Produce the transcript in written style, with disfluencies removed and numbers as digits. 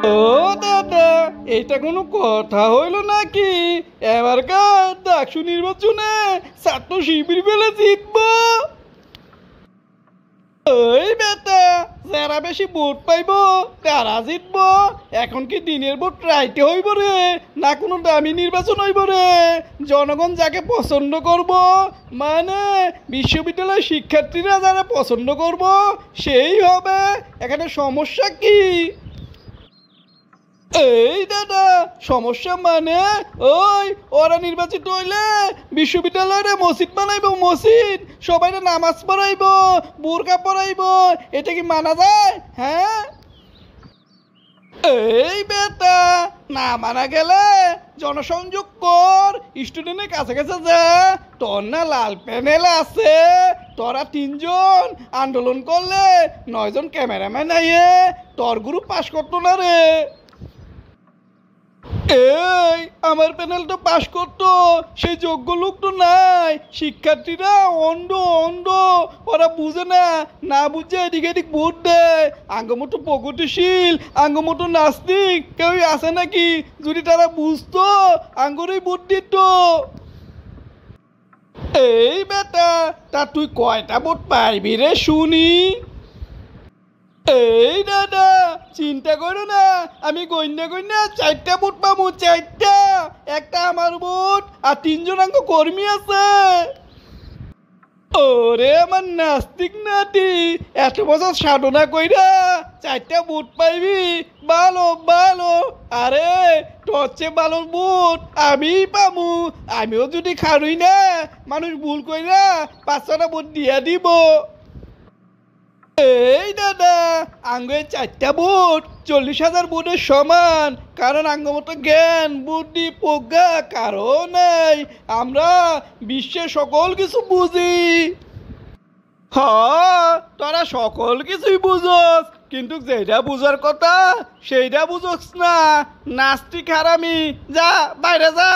ও দাদা, এটা কোনো কথা হইল নাকি? এবারকার ডাকসু নির্বাচনে ছাত্র শিবির পেলে জিতবো। ওই বেটা, যারা বেশি ভোট পাইব তারা জিতব। এখন কি দিনের ভোট রাইতে হইব রে, না কোনো দামি নির্বাচন হইব রে? জনগণ যাকে পছন্দ করব, মানে বিশ্ববিদ্যালয়ের শিক্ষার্থীরা যারা পছন্দ করব সেই হবে। এখানে সমস্যা কি? এই দাদা, সমস্যা মানে ওই ওরা নির্বাচিত হইলে বিশ্ববিদ্যালয়ে মসজিদ বানাইব, মসজিদ সবাই নামাজ পড়াইব, বোরকা পড়াইব। এটা কি মানা যায়? হ্যাঁ, এই বেটা, না মানা গেলে জনসংযোগ কর, স্টুডেন্টের কাছে কাছে যা। তোর না লাল প্যানেল আছে, তোরা 3জন আন্দোলন করলে 9জন ক্যামেরাম্যান আইয়ে তোর গ্রুপ পাস করতো না রে। এই আমার প্যানেলটা পাশ করতো সেই যোগ্য লোক তো নাই। শিক্ষার্থীরা অন্ধ অন্ধ, ওরা বুঝে না, না বুঝে এদিক এদিক ভোট দেয়। আঙ্গমতো প্রগতিশীল, আঙ্গমতো নাস্তিক কেউ আছে নাকি? যদি তারা বুঝতো আঙ্গুরই ভোট দিত। এই বেটা, তা তুই কয়টা ভোট পাইবি রে শুনি? এই দাদা, চিন্তা করো না, আমি গইনা গইনা 4টা ভোট পাবো, 4টা। একটা আমার ভোট আর 3জন আঙ্গ কর্মী আছে। ওরে আমার নাস্তিক নাতি, এত বছর সাধনা কইরা 4টা ভোট পাইবি, ভালো ভালো। আরে তোর চেয়ে ভালো ভোট আমি পাবো। আমিও যদি খারুই না, মানুষ ভুল কইরা 5-6টা ভোট দিয়া দিব। এই দাদা, আঙ্গের 4টা ভোট 40,000 ভোটের সমান। কারণ আঙ্গ মতো জ্ঞান বুদ্ধি প্রজ্ঞা কারো নাই। আমরা বিশ্বের সকল কিছু বুঝি। হ্যাঁ, তোরা সকল কিছুই বুঝোস, কিন্তু যেটা বুঝার কথা সেইটা বুঝোস না। নাস্তিক হারামি, যা বাইরে যা।